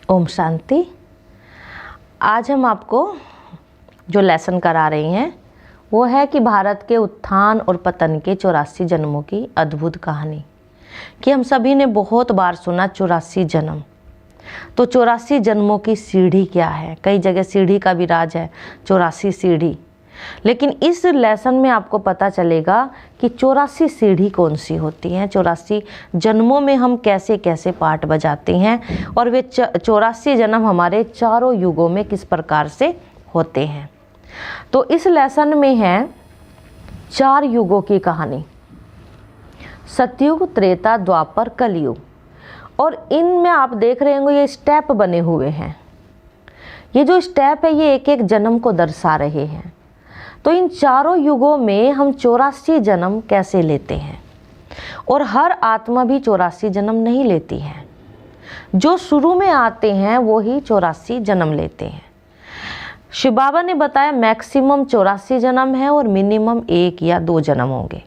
ओम शांति। आज हम आपको जो लेसन करा रही हैं वो है कि भारत के उत्थान और पतन के 84 जन्मों की अद्भुत कहानी। कि हम सभी ने बहुत बार सुना 84 जन्म, तो 84 जन्मों की सीढ़ी क्या है। कई जगह सीढ़ी का भी राज है, 84 सीढ़ी। लेकिन इस लेसन में आपको पता चलेगा कि 84 सीढ़ी कौन सी होती हैं, 84 जन्मों में हम कैसे कैसे पार्ट बजाते हैं और वे 84 जन्म हमारे चारों युगों में किस प्रकार से होते हैं। तो इस लेसन में है 4 युगों की कहानी, सतयुग, त्रेता, द्वापर, कलयुग। और इनमें आप देख रहे होंगे ये स्टेप बने हुए हैं। ये जो स्टेप है ये एक एक जन्म को दर्शा रहे हैं। तो इन चारों युगों में हम 84 जन्म कैसे लेते हैं, और हर आत्मा भी 84 जन्म नहीं लेती है। जो शुरू में आते हैं वो ही 84 जन्म लेते हैं। शिव बाबा ने बताया मैक्सिमम 84 जन्म है और मिनिमम 1 या 2 जन्म होंगे।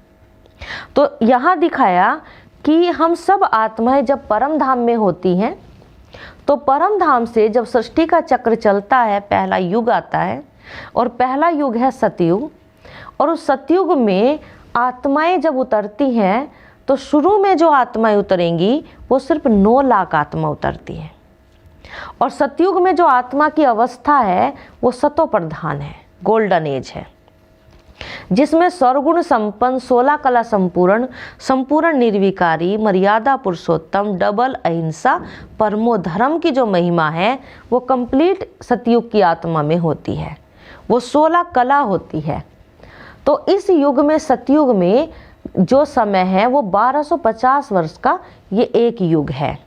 तो यहाँ दिखाया कि हम सब आत्माएं जब परम धाम में होती हैं तो परम धाम से जब सृष्टि का चक्र चलता है, पहला युग आता है और पहला युग है सतयुग। और उस सतयुग में आत्माएं जब उतरती हैं तो शुरू में जो आत्माएं उतरेंगी वो सिर्फ 9 लाख आत्मा उतरती हैं। और सतयुग में जो आत्मा की अवस्था है वो सतो प्रधान है, गोल्डन एज है, जिसमें सर्वगुण संपन्न, 16 कला संपूर्ण, संपूर्ण निर्विकारी, मर्यादा पुरुषोत्तम, डबल अहिंसा, परमो धर्म की जो महिमा है वो कंप्लीट सतयुग की आत्मा में होती है। वो 16 कला होती है। तो इस युग में, सतयुग में जो समय है वो 1250 वर्ष का ये एक युग है।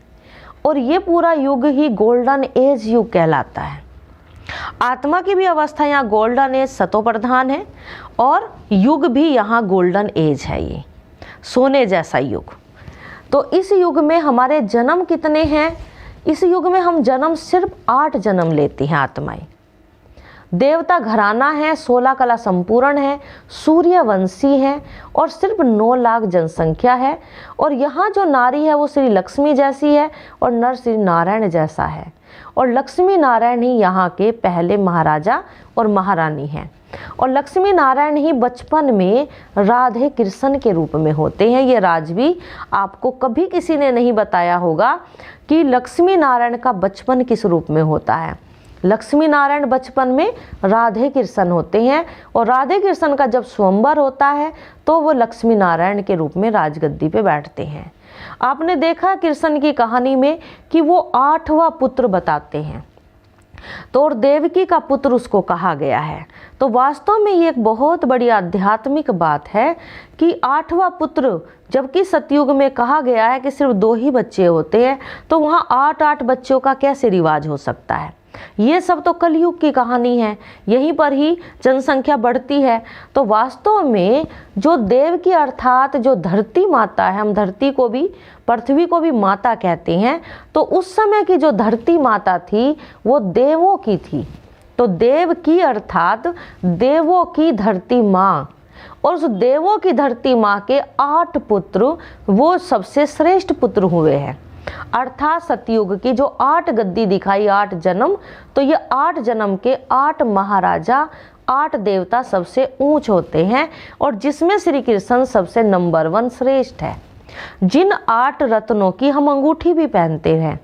और ये पूरा युग ही गोल्डन एज युग कहलाता है। आत्मा की भी अवस्था यहाँ गोल्डन एज सतो प्रधान है और युग भी यहाँ गोल्डन एज है, ये सोने जैसा युग। तो इस युग में हमारे जन्म कितने हैं? इस युग में हम जन्म सिर्फ 8 जन्म लेती हैं आत्माएं। देवता घराना है, 16 कला संपूर्ण है, सूर्यवंशी है और सिर्फ 9 लाख जनसंख्या है। और यहाँ जो नारी है वो श्री लक्ष्मी जैसी है और नर श्री नारायण जैसा है। और लक्ष्मी नारायण ही यहाँ के पहले महाराजा और महारानी हैं। और लक्ष्मी नारायण ही बचपन में राधे कृष्ण के रूप में होते हैं। ये राज भी आपको कभी किसी ने नहीं बताया होगा कि लक्ष्मी नारायण का बचपन किस रूप में होता है। लक्ष्मी नारायण बचपन में राधे कृष्ण होते हैं और राधे कृष्ण का जब स्वयंवर होता है तो वो लक्ष्मी नारायण के रूप में राजगद्दी पे बैठते हैं। आपने देखा कृष्ण की कहानी में कि वो 8वां पुत्र बताते हैं, तो और देवकी का पुत्र उसको कहा गया है। तो वास्तव में ये एक बहुत बड़ी आध्यात्मिक बात है कि 8वां पुत्र, जबकि सतयुग में कहा गया है कि सिर्फ 2 ही बच्चे होते हैं, तो वहाँ 8 बच्चों का कैसे रिवाज हो सकता है। ये सब तो कलयुग की कहानी है, यहीं पर ही जनसंख्या बढ़ती है। तो वास्तव में जो देव की अर्थात जो धरती माता है, हम धरती को भी, पृथ्वी को भी माता कहते हैं। तो उस समय की जो धरती माता थी वो देवों की थी। तो देव की अर्थात देवों की धरती माँ, और उस देवों की धरती माँ के 8 पुत्र वो सबसे श्रेष्ठ पुत्र हुए हैं। अर्थात सतयुग की जो 8 गद्दी दिखाई, 8 जन्म, तो ये 8 जन्म के 8 महाराजा, 8 देवता सबसे ऊंच होते हैं और जिसमें श्री कृष्ण सबसे नंबर 1 श्रेष्ठ है। जिन 8 रत्नों की हम अंगूठी भी पहनते हैं,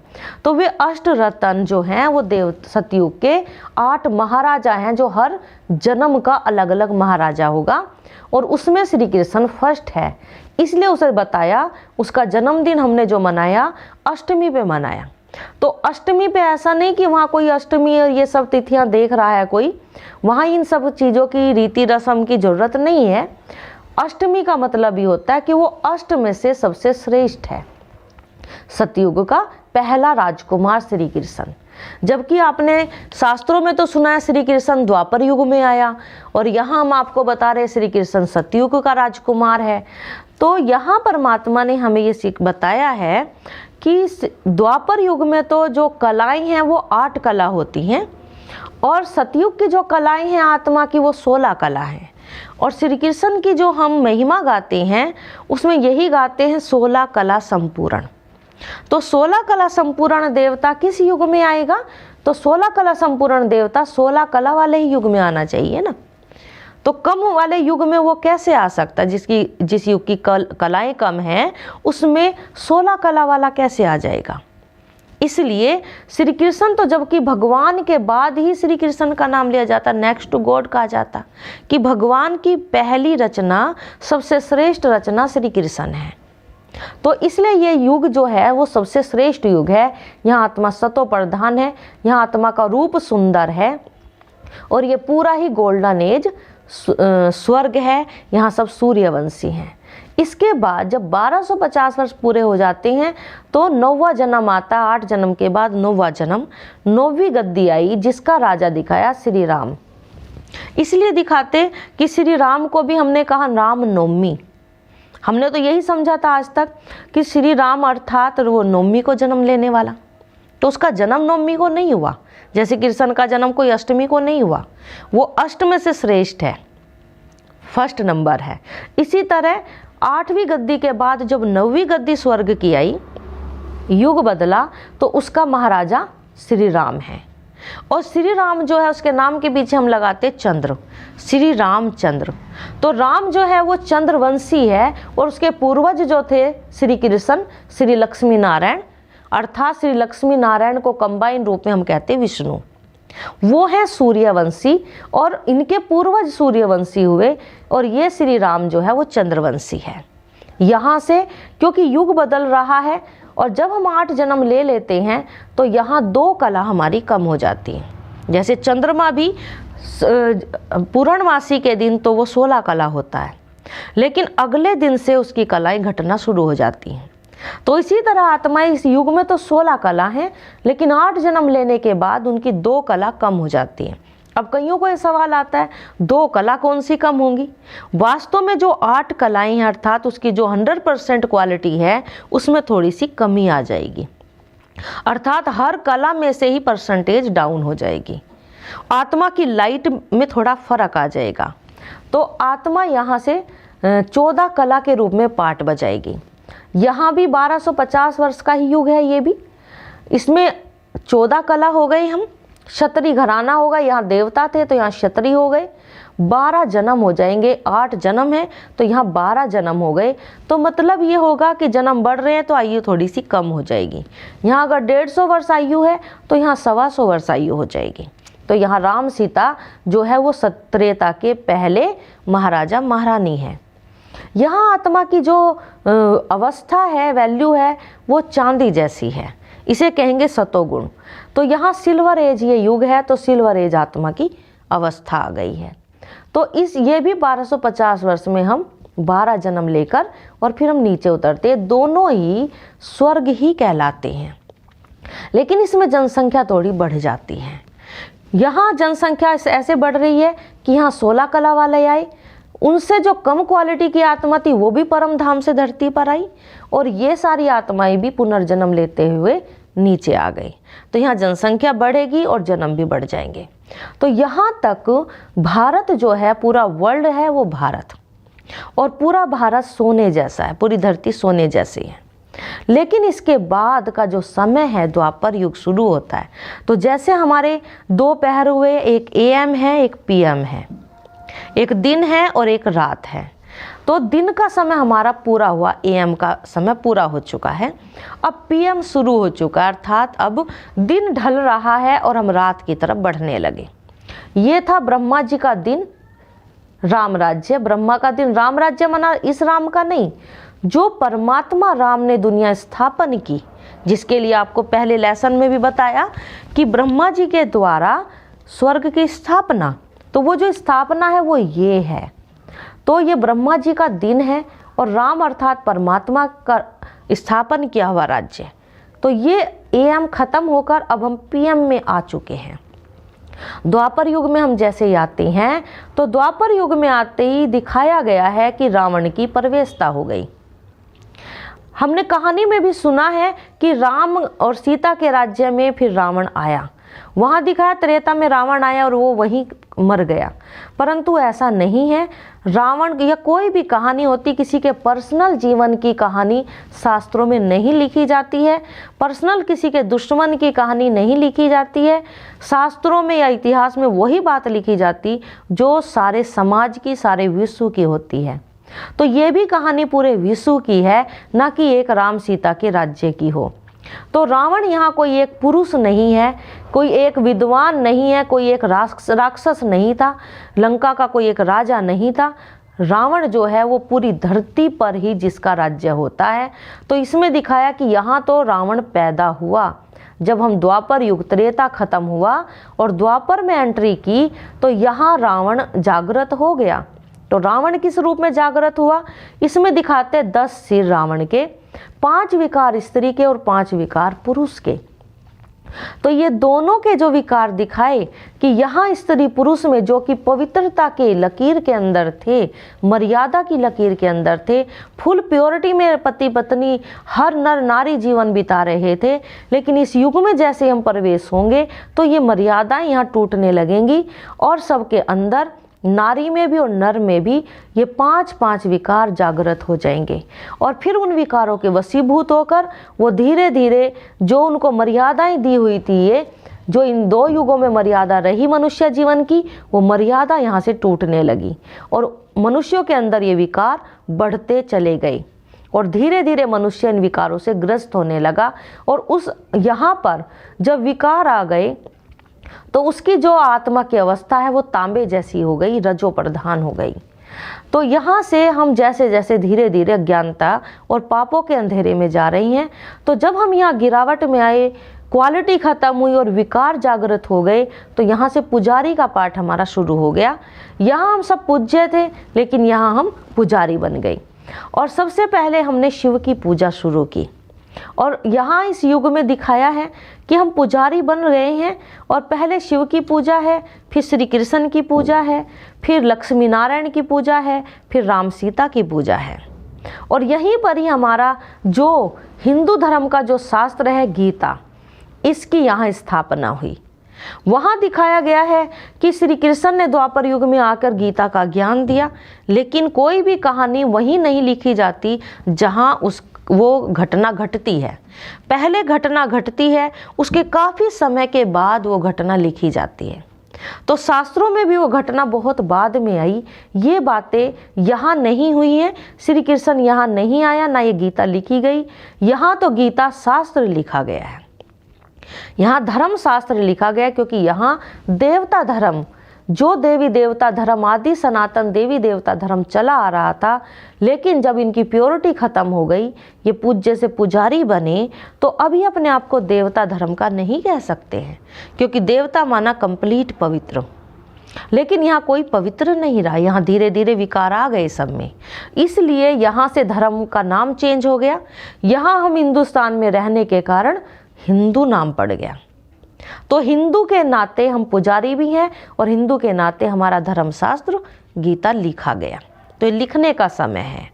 तो वे अष्ट रत्न जो हैं वो देव सतयुग के 8 महाराजा हैं, जो हर जन्म का अलग अलग महाराजा होगा और उसमें श्री कृष्ण फर्स्ट है। इसलिए उसे बताया, उसका जन्मदिन हमने जो मनाया अष्टमी पे मनाया। तो अष्टमी पे ऐसा नहीं कि वहाँ कोई अष्टमी और ये सब तिथियाँ देख रहा है कोई, वहाँ इन सब चीज़ों की रीति रस्म की जरूरत नहीं है। अष्टमी का मतलब ये होता है कि वो अष्ट में से सबसे श्रेष्ठ है, सतयुग का पहला राजकुमार श्री कृष्ण। जबकि आपने शास्त्रों में तो सुना है श्री कृष्ण द्वापर युग में आया, और यहाँ हम आपको बता रहे श्री कृष्ण सतयुग का राजकुमार है। तो यहाँ परमात्मा ने हमें ये बताया है कि द्वापर युग में तो जो कलाएं हैं वो 8 कला होती हैं, और सतयुग की जो कलाएं हैं आत्मा की वो 16 कला हैं। और श्री कृष्ण की जो हम महिमा गाते हैं उसमें यही गाते हैं 16 कला संपूर्ण। तो 16 कला संपूर्ण देवता किस युग में आएगा? तो 16 कला संपूर्ण देवता 16 कला वाले ही युग में आना चाहिए ना। तो कम वाले युग में वो कैसे आ सकता है? जिस युग की कलाएं कम हैं उसमें 16 कला वाला कैसे आ जाएगा? इसलिए श्री कृष्ण तो जबकि भगवान के बाद ही श्री कृष्ण का नाम लिया जाता, नेक्स्ट टू गॉड कहा जाता, कि भगवान की पहली रचना, सबसे श्रेष्ठ रचना श्री कृष्ण है। तो इसलिए ये युग जो है वो सबसे श्रेष्ठ युग है। यहाँ आत्मा सतो प्रधान है, यहाँ आत्मा का रूप सुंदर है, और ये पूरा ही गोल्डन एज स्वर्ग है। यहाँ सब सूर्यवंशी हैं। इसके बाद जब 1250 वर्ष पूरे हो जाते हैं तो 9वां जन्म आता। 8 जन्म के बाद 9वां जन्म, 9वीं गद्दी आई, जिसका राजा दिखाया श्री राम। इसलिए दिखाते कि श्री राम को भी हमने कहा राम नवमी। हमने तो यही समझा था आज तक कि श्री राम अर्थात वो नवमी को जन्म लेने वाला, तो उसका जन्म नवमी को नहीं हुआ। जैसे कृष्ण का जन्म कोई अष्टमी को नहीं हुआ, वो अष्टमी से श्रेष्ठ है, फर्स्ट नंबर है। इसी तरह 8वीं गद्दी के बाद जब 9वीं गद्दी स्वर्ग की आई, युग बदला, तो उसका महाराजा श्री राम है। और श्री राम जो है उसके नाम के पीछे हम लगाते चंद्र, श्री रामचंद्र। तो राम जो है वो चंद्रवंशी है, और उसके पूर्वज जो थे श्री कृष्ण, श्री लक्ष्मी नारायण, अर्थात श्री लक्ष्मी नारायण को कंबाइन रूप में हम कहते विष्णु, वो है सूर्यवंशी, और इनके पूर्वज सूर्यवंशी हुए, और ये श्री राम जो है वो चंद्रवंशी है। यहाँ से क्योंकि युग बदल रहा है, और जब हम 8 जन्म ले लेते हैं तो यहाँ 2 कला हमारी कम हो जाती है। जैसे चंद्रमा भी पूर्णमासी के दिन तो वो 16 कला होता है, लेकिन अगले दिन से उसकी कलाएं घटना शुरू हो जाती हैं। तो इसी तरह आत्माएं इस युग में तो 16 कला हैं, लेकिन 8 जन्म लेने के बाद उनकी 2 कला कम हो जाती है। अब कईयों को ये सवाल आता है 2 कला कौन सी कम होंगी? वास्तव में जो 8 कलाएं हैं, अर्थात उसकी जो 100% क्वालिटी है, उसमें थोड़ी सी कमी आ जाएगी, अर्थात हर कला में से ही परसेंटेज डाउन हो जाएगी। आत्मा की लाइट में थोड़ा फर्क आ जाएगा। तो आत्मा यहाँ से 14 कला के रूप में पार्ट बजाएगी। यहाँ भी 1250 वर्ष का ही युग है, ये भी इसमें 14 कला हो गई। हम क्षत्रिय घराना होगा, यहाँ देवता थे तो यहाँ क्षत्रिय हो गए। 12 जन्म हो जाएंगे, 8 जन्म है तो यहाँ 12 जन्म हो गए। तो मतलब ये होगा कि जन्म बढ़ रहे हैं तो आयु थोड़ी सी कम हो जाएगी। यहाँ अगर 150 वर्ष आयु है तो यहाँ 125 वर्ष आयु हो जाएगी। तो यहाँ राम सीता जो है वो त्रेता के पहले महाराजा महारानी है। यहाँ आत्मा की जो अवस्था है, वैल्यू है, वो चांदी जैसी है, इसे कहेंगे सतोगुण। तो यहाँ सिल्वर एज ये युग है, तो सिल्वर एज आत्मा की अवस्था आ गई है। तो ये भी 1250 वर्ष में हम 12 जन्म लेकर और फिर हम नीचे उतरते, दोनों ही स्वर्ग ही कहलाते हैं। लेकिन इसमें जनसंख्या थोड़ी बढ़ जाती है। यहाँ जनसंख्या ऐसे बढ़ रही है कि यहाँ 16 कला वाले आए, उनसे जो कम क्वालिटी की आत्मा थी वो भी परम धाम से धरती पर आई, और ये सारी आत्माएं भी पुनर्जन्म लेते हुए नीचे आ गई। तो यहाँ जनसंख्या बढ़ेगी और जन्म भी बढ़ जाएंगे। तो यहाँ तक भारत जो है, पूरा वर्ल्ड है वो भारत, और पूरा भारत सोने जैसा है, पूरी धरती सोने जैसी है। लेकिन इसके बाद का जो समय है, द्वापर युग शुरू होता है। तो जैसे हमारे 2 पहर हुए, एक AM है, एक PM है, एक दिन है और एक रात है। तो दिन का समय हमारा पूरा हुआ, AM का समय पूरा हो चुका है, अब PM शुरू हो चुका है, अर्थात अब दिन ढल रहा है और हम रात की तरफ बढ़ने लगे। ये था ब्रह्मा जी का दिन, राम राज्य। ब्रह्मा का दिन राम राज्य मना, इस राम का नहीं, जो परमात्मा राम ने दुनिया स्थापन की, जिसके लिए आपको पहले लेसन में भी बताया कि ब्रह्मा जी के द्वारा स्वर्ग की स्थापना, तो वो जो स्थापना है वो ये है। तो ये ब्रह्मा जी का दिन है, और राम अर्थात परमात्मा का स्थापन किया हुआ राज्य। तो ये AM खत्म होकर अब हम PM में आ चुके हैं। द्वापर युग में हम जैसे ही आते हैं, तो द्वापर युग में आते ही दिखाया गया है कि रावण की प्रवेशता हो गई। हमने कहानी में भी सुना है कि राम और सीता के राज्य में फिर रावण आया, वहाँ दिखाया त्रेता में रावण आया और वो वहीं मर गया, परंतु ऐसा नहीं है। रावण या कोई भी कहानी होती, किसी के पर्सनल जीवन की कहानी शास्त्रों में नहीं लिखी जाती है, पर्सनल किसी के दुश्मन की कहानी नहीं लिखी जाती है। शास्त्रों में या इतिहास में वही बात लिखी जाती जो सारे समाज की, सारे विश्व की होती है। तो ये भी कहानी पूरे विश्व की है, ना कि एक राम सीता के राज्य की हो। तो रावण यहाँ कोई एक पुरुष नहीं है, कोई एक विद्वान नहीं है, कोई एक राक्षस नहीं था, लंका का कोई एक राजा नहीं था। रावण जो है वो पूरी धरती पर ही जिसका राज्य होता है। तो इसमें दिखाया कि यहाँ तो रावण पैदा हुआ। जब हम द्वापर युग, त्रेता खत्म हुआ और द्वापर में एंट्री की तो यहाँ रावण जागृत हो गया। तो रावण किस रूप में जागृत हुआ? इसमें दिखाते 10 सिर रावण के, 5 विकार स्त्री के और 5 विकार पुरुष के। तो ये दोनों के जो विकार दिखाए कि यहाँ स्त्री पुरुष में जो कि पवित्रता के लकीर के अंदर थे, मर्यादा की लकीर के अंदर थे, फुल प्योरिटी में पति पत्नी हर नर नारी जीवन बिता रहे थे, लेकिन इस युग में जैसे हम प्रवेश होंगे तो ये मर्यादाएं यहाँ टूटने लगेंगी और सबके अंदर, नारी में भी और नर में भी, ये 5-5 विकार जागृत हो जाएंगे। और फिर उन विकारों के वशीभूत होकर वो धीरे धीरे जो उनको मर्यादाएं दी हुई थी, ये जो इन 2 युगों में मर्यादा रही मनुष्य जीवन की, वो मर्यादा यहाँ से टूटने लगी और मनुष्यों के अंदर ये विकार बढ़ते चले गए और धीरे धीरे मनुष्य इन विकारों से ग्रस्त होने लगा। और उस यहाँ पर जब विकार आ गए तो उसकी जो आत्मा की अवस्था है वो तांबे जैसी हो गई, रजो प्रधान हो गई। तो यहाँ से हम जैसे जैसे धीरे धीरे अज्ञानता और पापों के अंधेरे में जा रही हैं, तो जब हम यहाँ गिरावट में आए, क्वालिटी खत्म हुई और विकार जागृत हो गए, तो यहाँ से पुजारी का पाठ हमारा शुरू हो गया। यहाँ हम सब पूज्य थे, लेकिन यहाँ हम पुजारी बन गए और सबसे पहले हमने शिव की पूजा शुरू की। और यहाँ इस युग में दिखाया है कि हम पुजारी बन गए हैं और पहले शिव की पूजा है, फिर श्री कृष्ण की पूजा है, फिर लक्ष्मी नारायण की पूजा है, फिर राम सीता की पूजा है। और यहीं पर ही हमारा जो हिंदू धर्म का जो शास्त्र है गीता, इसकी यहाँ स्थापना हुई। वहाँ दिखाया गया है कि श्री कृष्ण ने द्वापर युग में आकर गीता का ज्ञान दिया, लेकिन कोई भी कहानी वहीं नहीं लिखी जाती जहाँ वो घटना घटती है। पहले घटना घटती है, उसके काफ़ी समय के बाद वो घटना लिखी जाती है। तो शास्त्रों में भी वो घटना बहुत बाद में आई, ये बातें यहाँ नहीं हुई हैं। श्री कृष्ण यहाँ नहीं आया, ना ये गीता लिखी गई। यहाँ तो गीता शास्त्र लिखा गया है, यहाँ धर्म शास्त्र लिखा गया, क्योंकि यहाँ देवता धर्म, जो देवी देवता धर्म, आदि सनातन देवी देवता धर्म चला आ रहा था, लेकिन जब इनकी प्योरिटी खत्म हो गई, ये पूज्य से पुजारी बने, तो अभी अपने आप को देवता धर्म का नहीं कह सकते हैं, क्योंकि देवता माना कंप्लीट पवित्र। लेकिन यहाँ कोई पवित्र नहीं रहा, यहाँ धीरे धीरे विकार आ गए सब में, इसलिए यहाँ से धर्म का नाम चेंज हो गया। यहाँ हम हिंदुस्तान में रहने के कारण हिंदू नाम पड़ गया। तो हिंदू के नाते हम पुजारी भी हैं और हिंदू के नाते हमारा धर्मशास्त्र गीता लिखा गया। तो ये लिखने का समय है।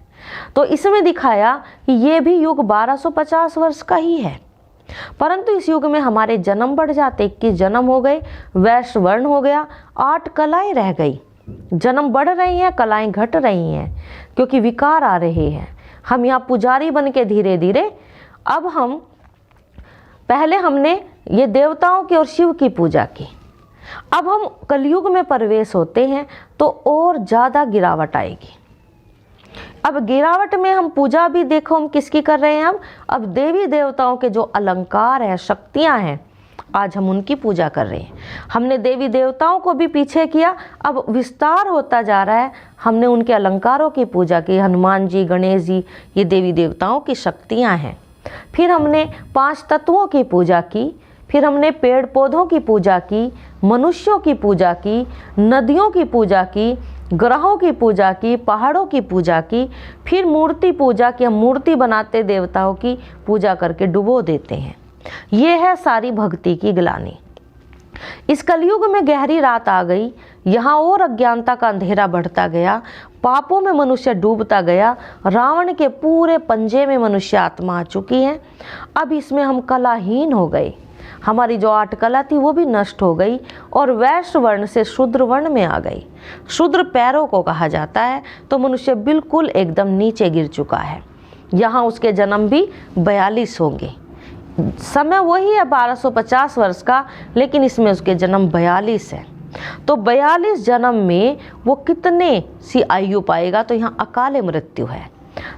तो इसमें दिखाया कि ये भी युग 1250 वर्ष का ही है, परंतु इस युग में हमारे जन्म बढ़ जाते, 21 जन्म हो गए, वैश्य वर्ण हो गया, 8 कलाएं रह गई। जन्म बढ़ रही हैं, कलाएं घट रही हैं, क्योंकि विकार आ रहे हैं। हम यहाँ पुजारी बन के धीरे धीरे, अब हम पहले हमने ये देवताओं की और शिव की पूजा की, अब हम कलयुग में प्रवेश होते हैं तो और ज़्यादा गिरावट आएगी। अब गिरावट में हम पूजा भी देखो हम किसकी कर रहे हैं, अब देवी देवताओं के जो अलंकार हैं, शक्तियां हैं, आज हम उनकी पूजा कर रहे हैं। हमने देवी देवताओं को भी पीछे किया, अब विस्तार होता जा रहा है, हमने उनके अलंकारों की पूजा की। हनुमान जी, गणेश जी, ये देवी देवताओं की शक्तियां हैं। फिर हमने 5 तत्वों की पूजा की, फिर हमने पेड़ पौधों की पूजा की, मनुष्यों की पूजा की, नदियों की पूजा की, ग्रहों की पूजा की, पहाड़ों की पूजा की, फिर मूर्ति पूजा की। हम मूर्ति बनाते देवताओं की, पूजा करके डुबो देते हैं। ये है सारी भक्ति की ग्लानि। इस कलयुग में गहरी रात आ गई, यहाँ और अज्ञानता का अंधेरा बढ़ता गया, पापों में मनुष्य डूबता गया, रावण के पूरे पंजे में मनुष्य आत्मा आ चुकी है। अब इसमें हम कलाहीन हो गए, हमारी जो 8 कला थी वो भी नष्ट हो गई और वैश्य वर्ण से शूद्र वर्ण में आ गई। शूद्र पैरों को कहा जाता है। तो मनुष्य बिल्कुल एकदम नीचे गिर चुका है। यहाँ उसके जन्म भी 42 होंगे। समय वही है 1250 वर्ष का, लेकिन इसमें उसके जन्म 42 है। तो 42 जन्म में वो कितने सी आयु पाएगा? तो यहाँ अकाल मृत्यु है।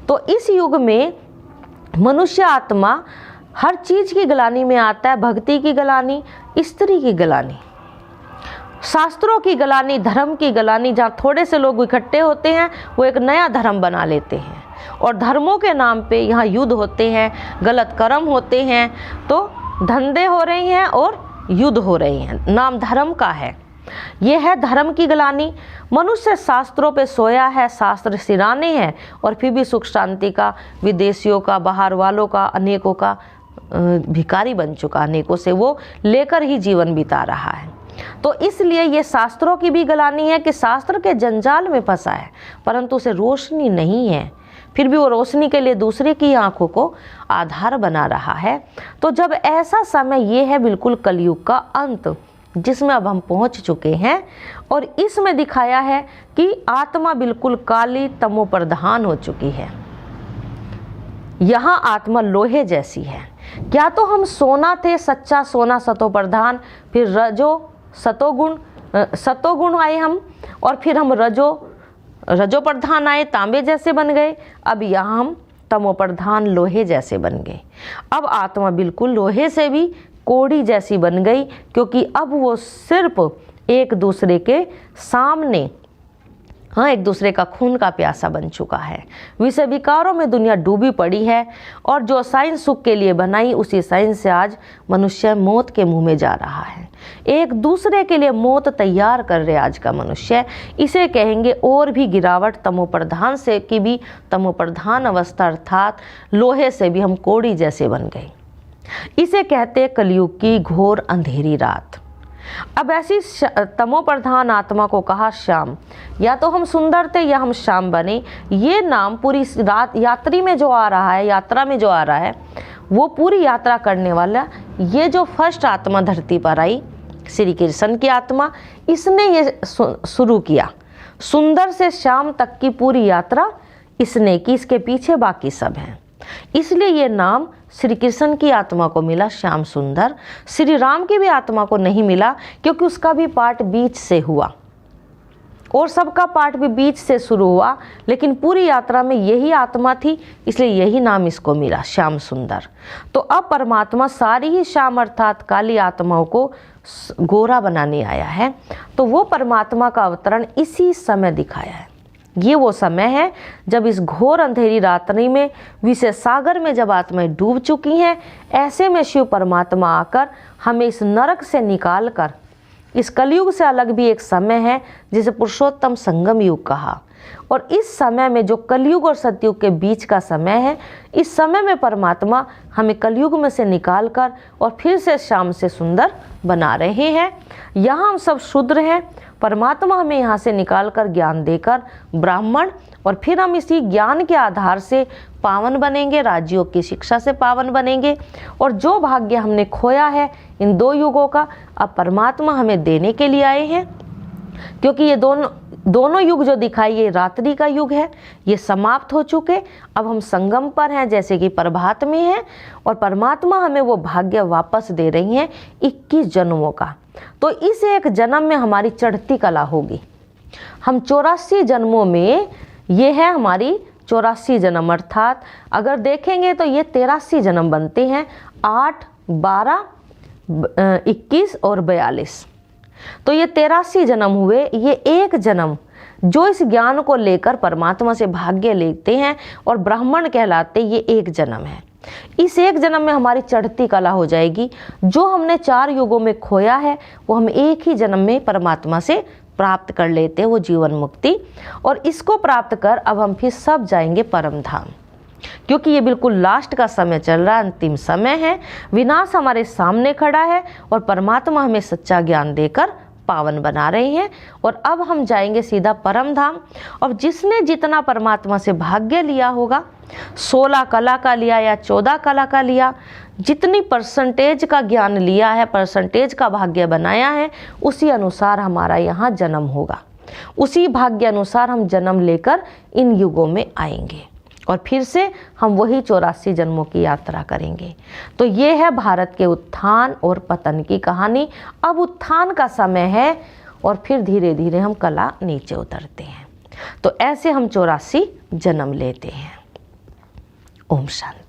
तो इस युग में मनुष्य आत्मा हर चीज की गलानी में आता है। भक्ति की गलानी, स्त्री की गलानी, शास्त्रों की गलानी, धर्म की गलानी। जहाँ थोड़े से लोग इकट्ठे होते हैं वो एक नया धर्म बना लेते हैं और धर्मों के नाम पे यहाँ युद्ध होते हैं, गलत कर्म होते हैं। तो धंधे हो रहे हैं और युद्ध हो रहे हैं, नाम धर्म का है। ये है धर्म की गलानी। मनुष्य शास्त्रों पे सोया है, शास्त्र सिराने हैं और फिर भी सुख शांति का, विदेशियों का, बाहर वालों का, अनेकों का भिखारी बन चुका। अनेकों से वो लेकर ही जीवन बिता रहा है। तो इसलिए ये शास्त्रों की भी गलानी है कि शास्त्र के जंजाल में फंसा है, परंतु उसे रोशनी नहीं है। फिर भी वो रोशनी के लिए दूसरे की आंखों को आधार बना रहा है। तो जब ऐसा समय ये है बिल्कुल कलयुग का अंत, जिसमें अब हम पहुंच चुके हैं और इसमें दिखाया है कि आत्मा बिल्कुल काली तमो प्रधान हो चुकी है। यहाँ आत्मा लोहे जैसी है। क्या तो हम सोना थे, सच्चा सोना, सतो प्रधान, फिर रजो सतोगुण आए हम, और फिर हम रजो प्रधान आए, तांबे जैसे बन गए। अब यहाँ हम तमो प्रधान लोहे जैसे बन गए। अब आत्मा बिल्कुल लोहे से भी कोड़ी जैसी बन गई, क्योंकि अब वो सिर्फ एक दूसरे के सामने, हाँ, एक दूसरे का खून का प्यासा बन चुका है। विषय विकारों में दुनिया डूबी पड़ी है और जो साइंस सुख के लिए बनाई, उसी साइंस से आज मनुष्य मौत के मुंह में जा रहा है। एक दूसरे के लिए मौत तैयार कर रहे आज का मनुष्य। इसे कहेंगे और भी गिरावट, तमोप्रधान से की भी तमोप्रधान अवस्था, अर्थात लोहे से भी हम कोड़ी जैसे बन गए। इसे कहते कलयुग की घोर अंधेरी रात। अब ऐसी तमो प्रधान आत्मा को कहा श्याम। या तो हम सुंदर थे या हम श्याम बने। ये नाम पूरी रात यात्री में जो आ रहा है, यात्रा में जो आ रहा है, वो पूरी यात्रा करने वाला, ये जो फर्स्ट आत्मा धरती पर आई, श्री कृष्ण की आत्मा, इसने ये शुरू किया। सुंदर से श्याम तक की पूरी यात्रा इसने की, इसके पीछे बाकी सब हैं। इसलिए ये नाम श्री कृष्ण की आत्मा को मिला श्याम सुंदर। श्री राम की भी आत्मा को नहीं मिला, क्योंकि उसका भी पार्ट बीच से हुआ और सबका पार्ट भी बीच से शुरू हुआ, लेकिन पूरी यात्रा में यही आत्मा थी, इसलिए यही नाम इसको मिला श्याम सुंदर। तो अब परमात्मा सारी ही श्याम अर्थात काली आत्माओं को गोरा बनाने आया है। तो वो परमात्मा का अवतरण इसी समय दिखाया है। ये वो समय है जब इस घोर अंधेरी रात्रि में, विषय सागर में जब आत्माएं डूब चुकी हैं, ऐसे में शिव परमात्मा आकर हमें इस नरक से निकाल कर, इस कलयुग से अलग भी एक समय है जिसे पुरुषोत्तम संगम युग कहा। और इस समय में जो कलयुग और सतयुग के बीच का समय है, इस समय में परमात्मा हमें कलयुग में से निकाल कर और फिर से श्याम से सुंदर बना रहे हैं। यहाँ हम सब शूद्र हैं, परमात्मा हमें यहाँ से निकाल कर ज्ञान देकर ब्राह्मण, और फिर हम इसी ज्ञान के आधार से पावन बनेंगे, राजयोग की शिक्षा से पावन बनेंगे। और जो भाग्य हमने खोया है इन 2 युगों का, अब परमात्मा हमें देने के लिए आए हैं। क्योंकि ये दोनों युग जो दिखाई, ये रात्रि का युग है, ये समाप्त हो चुके। अब हम संगम पर हैं, जैसे कि प्रभात में हैं, और परमात्मा हमें वो भाग्य वापस दे रही हैं 21 जन्मों का। तो इस एक जन्म में हमारी चढ़ती कला होगी। हम 84 जन्मों में, ये है हमारी 84 जन्म, अर्थात अगर देखेंगे तो ये 83 जन्म बनते हैं, 8, 12, 21 और 42। तो ये 83 जन्म हुए। ये एक जन्म जो इस ज्ञान को लेकर परमात्मा से भाग्य लेते हैं और ब्राह्मण कहलाते, ये एक जन्म है। इस एक जन्म में हमारी चढ़ती कला हो जाएगी। जो हमने 4 युगों में खोया है, वो हम एक ही जन्म में परमात्मा से प्राप्त कर लेते हैं, वो जीवन मुक्ति। और इसको प्राप्त कर अब हम फिर सब जाएंगे परम धाम, क्योंकि ये बिल्कुल लास्ट का समय चल रहा है, अंतिम समय है। विनाश हमारे सामने खड़ा है और परमात्मा हमें सच्चा ज्ञान देकर पावन बना रहे हैं। और अब हम जाएंगे सीधा परम धाम। और जिसने जितना परमात्मा से भाग्य लिया होगा, 16 कला का लिया या 14 कला का लिया, जितनी परसेंटेज का ज्ञान लिया है, परसेंटेज का भाग्य बनाया है, उसी अनुसार हमारा यहाँ जन्म होगा। उसी भाग्य अनुसार हम जन्म लेकर इन युगों में आएंगे और फिर से हम वही 84 जन्मों की यात्रा करेंगे। तो ये है भारत के उत्थान और पतन की कहानी। अब उत्थान का समय है और फिर धीरे धीरे हम कला नीचे उतरते हैं। तो ऐसे हम 84 जन्म लेते हैं। ओम शांति।